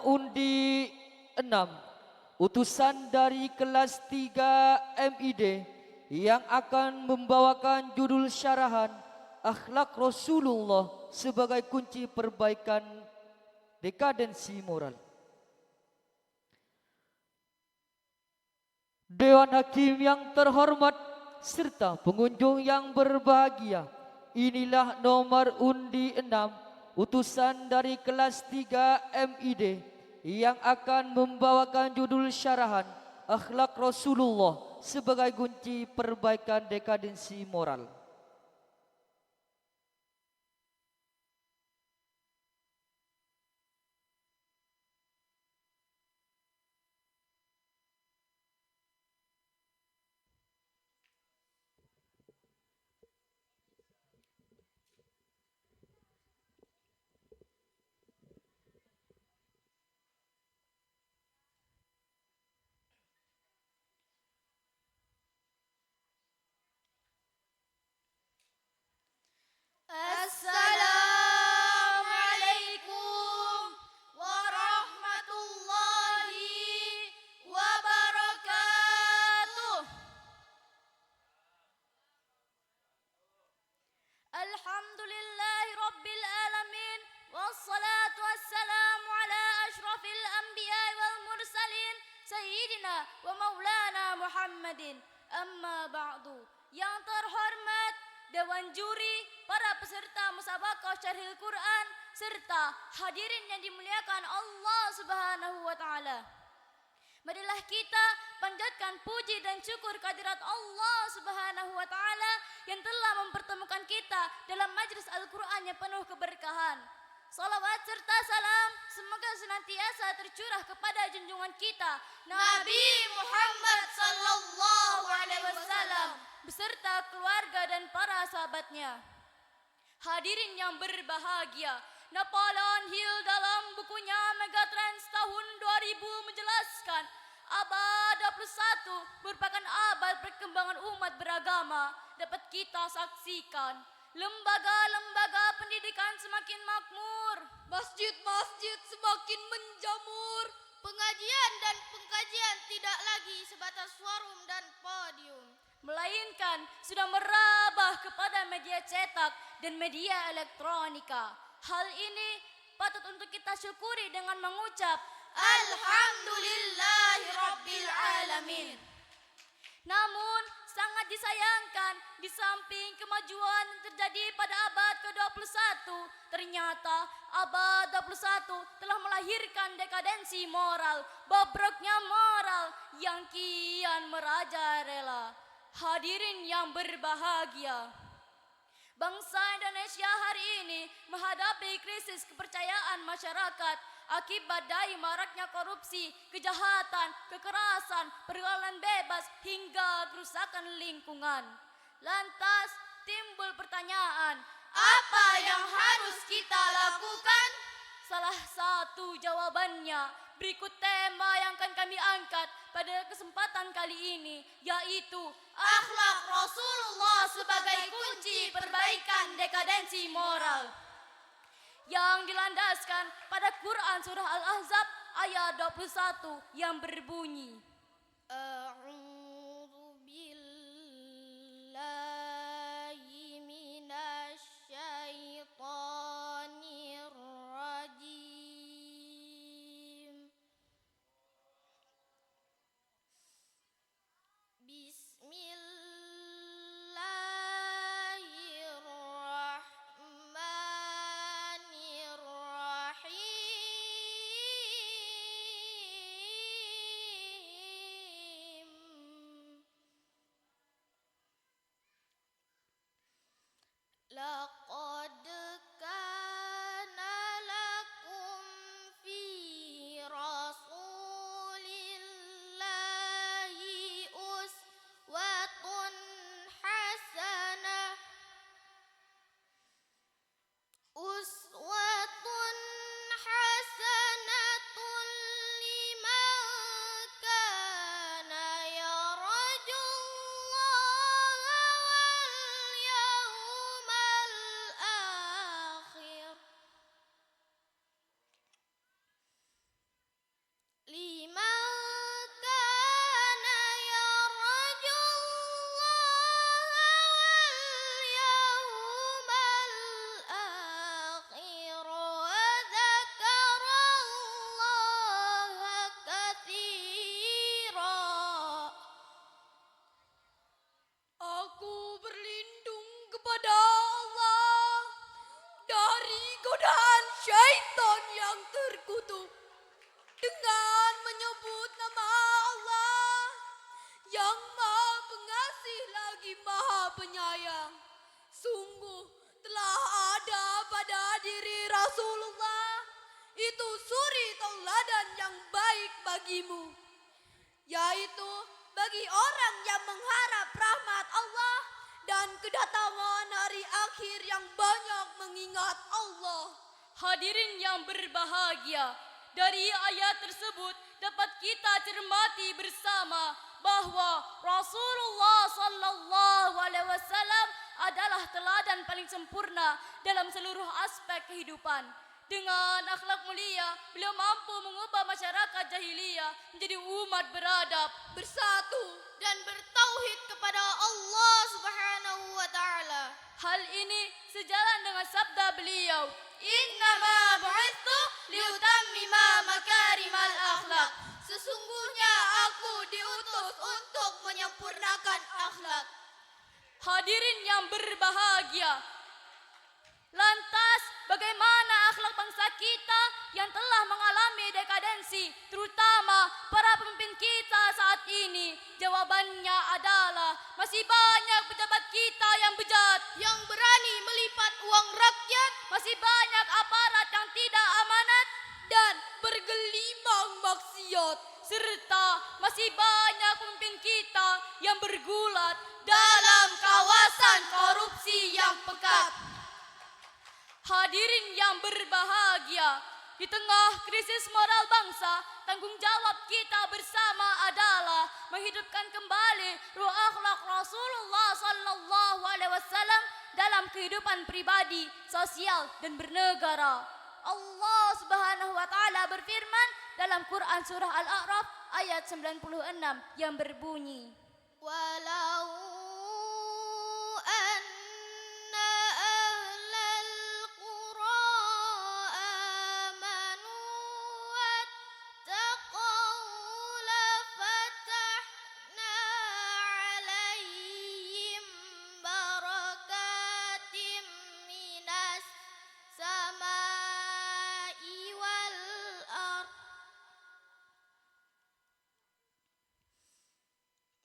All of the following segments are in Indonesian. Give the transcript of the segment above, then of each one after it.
Undi 6, utusan dari kelas 3 MID yang akan membawakan judul syarahan Akhlak Rasulullah sebagai kunci perbaikan dekadensi moral. Dewan Hakim yang terhormat serta pengunjung yang berbahagia, inilah nomor undi 6 utusan dari kelas 3 MID yang akan membawakan judul syarahan Akhlak Rasulullah sebagai kunci perbaikan dekadensi moral. Assalamualaikum warahmatullahi wabarakatuh. Alhamdulillahi rabbil alamin, wassalatu wassalamu ala ashrafil anbiya wal mursalin, sayyidina wa maulana Muhammadin. Amma ba'du. Yang terhormat Dewan Juri, para peserta musabaqah syarhil Quran, serta hadirin yang dimuliakan Allah Subhanahu wa taala. Marilah kita panjatkan puji dan syukur kehadirat Allah Subhanahu wa taala yang telah mempertemukan kita dalam majlis Al-Qur'an yang penuh keberkahan. Salawat serta salam semoga senantiasa tercurah kepada junjungan kita Nabi Muhammad sallallahu alaihi wasallam beserta keluarga dan para sahabatnya. Hadirin yang berbahagia, Napoleon Hill dalam bukunya Megatrends tahun 2000 menjelaskan abad 21 merupakan abad perkembangan umat beragama. Dapat kita saksikan lembaga-lembaga pendidikan semakin makmur, masjid-masjid semakin menjamur, pengajian dan pengkajian tidak lagi sebatas forum dan podium, melainkan sudah merambah kepada media cetak dan media elektronika. Hal ini patut untuk kita syukuri dengan mengucap Alhamdulillahirabbil alamin. Namun sangat disayangkan, di samping kemajuan yang terjadi pada abad ke-21, ternyata abad 21 telah melahirkan dekadensi moral, bobroknya moral yang kian merajalela. Hadirin yang berbahagia, bangsa Indonesia hari ini menghadapi krisis kepercayaan masyarakat akibat dari maraknya korupsi, kejahatan, kekerasan, pergaulan bebas hingga kerusakan lingkungan. Lantas timbul pertanyaan, apa yang harus kita lakukan? Salah satu jawabannya berikut tema yang akan kami angkat pada kesempatan kali ini, yaitu akhlak Rasulullah sebagai kunci perbaikan dekadensi moral, yang dilandaskan pada Quran surah Al-Ahzab ayat 21 yang berbunyi A'udzu billahi minasyaitonir rajim. Laqad kana lakum fi Rasulillahi uswatun hasanah. Uswatun hasanatun liman kana yarjullaha wal yawmal bagimu, yaitu bagi orang yang mengharap rahmat Allah dan kedatangan hari akhir yang banyak mengingat Allah. Hadirin yang berbahagia, dari ayat tersebut dapat kita cermati bersama bahwa Rasulullah sallallahu alaihi wasallam adalah teladan paling sempurna dalam seluruh aspek kehidupan. Dengan akhlak mulia, beliau mampu mengubah masyarakat jahiliyah menjadi umat beradab, Bersatu dan bertauhid kepada Allah Subhanahu wa taala. Hal ini sejalan dengan sabda beliau, "Innama bu'itsu liutammima makarimal akhlak." Sesungguhnya aku diutus untuk menyempurnakan akhlak. Hadirin yang berbahagia, lantas bagaimana akhlak bangsa kita yang telah mengalami dekadensi, terutama para pemimpin kita saat ini? Jawabannya adalah masih banyak pejabat kita yang bejat, Yang berani melipat uang rakyat masih banyak aparat yang tidak amanat, dan bergelimang maksiat. serta masih banyak pemimpin kita yang bergulat dalam kawasan korupsi yang pekat. Hadirin yang berbahagia, di tengah krisis moral bangsa, tanggung jawab kita bersama adalah menghidupkan kembali ruh akhlak Rasulullah sallallahu alaihi wasallam dalam kehidupan pribadi, sosial dan bernegara. Allah Subhanahu wa taala berfirman dalam Quran surah Al-A'raf ayat 96 yang berbunyi, Walau anna ahlal qura amanu wattaqaw lafatahna alaihim barakatim minas samai wal ardh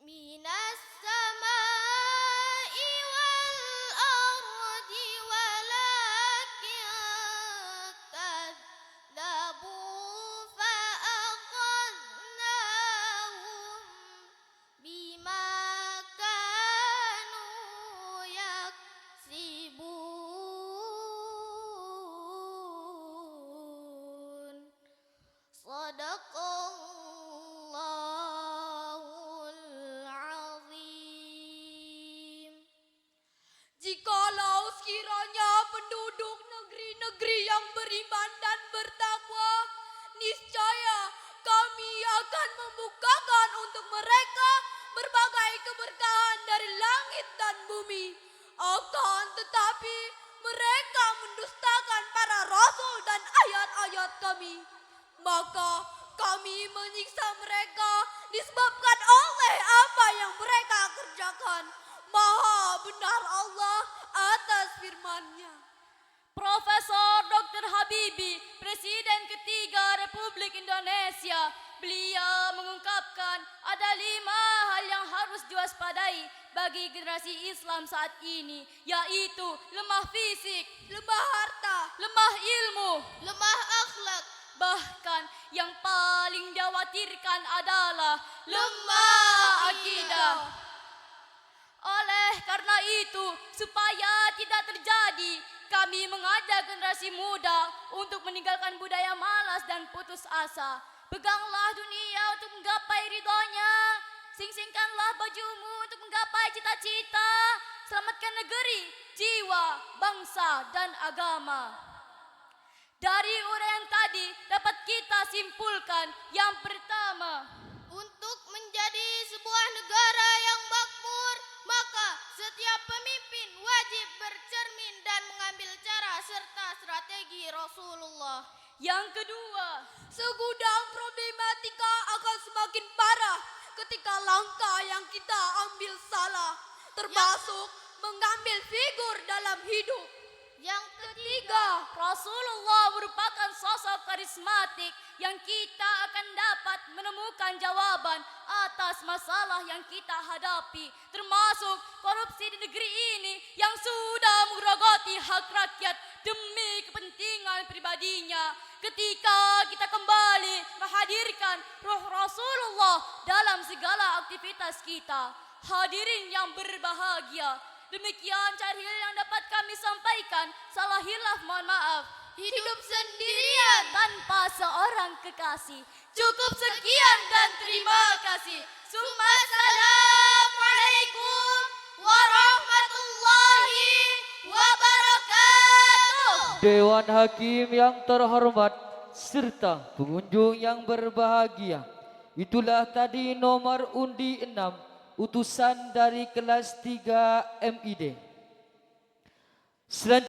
minas samai wal ardi walakin kadzabu fa akhadnahum bima kanu yaksibun. Sadaqallahul azim. Jikalau sekiranya penduduk negeri-negeri yang beriman dan bertakwa, niscaya kami akan membukakan untuk mereka berbagai keberkahan dari langit dan bumi. Akan tetapi mereka mendustakan para rasul dan ayat-ayat kami. Maka kami menyiksa mereka disebabkan oleh apa yang mereka kerjakan. Maha benar Allah atas firman-Nya. Profesor Dr. Habibie, Presiden ketiga Republik Indonesia, beliau mengungkapkan ada 5 hal yang harus diwaspadai bagi generasi Islam saat ini, yaitu lemah fisik, Lemah harta, lemah ilmu, lemah akhlak, bahkan yang paling dikhawatirkan adalah lemah akidah. Oleh karena itu, supaya tidak terjadi, kami mengajak generasi muda untuk meninggalkan budaya malas dan putus asa. Peganglah dunia untuk menggapai ridhonya. Sing-singkanlah bajumu untuk menggapai cita-cita. Selamatkan negeri, jiwa, bangsa, dan agama. Dari uraian tadi dapat kita simpulkan yang pertama, untuk menjadi sebuah negara yang makmur, maka setiap pemimpin wajib bercermin dan mengambil cara serta strategi Rasulullah. yang kedua, Segudang problematika akan semakin parah ketika langkah yang kita ambil salah, termasuk mengambil figur dalam hidup. yang ketiga, Rasulullah merupakan sosok karismatik yang kita akan dapat menemukan jawaban atas masalah yang kita hadapi, termasuk korupsi di negeri ini yang sudah menggerogoti hak rakyat demi kepentingan pribadinya. Ketika kita kembali menghadirkan dengan roh Rasulullah dalam segala aktivitas kita. Hadirin yang berbahagia, demikian carhil yang dapat kami sampaikan. Salah hilaf mohon maaf. Hidup sendirian Tanpa seorang kekasih. cukup sekian dan terima kasih. Assalamualaikum warahmatullahi wabarakatuh. Dewan Hakim yang terhormat serta pengunjung yang berbahagia, itulah tadi nomor undi 6 utusan dari kelas 3 MID. Selanjutnya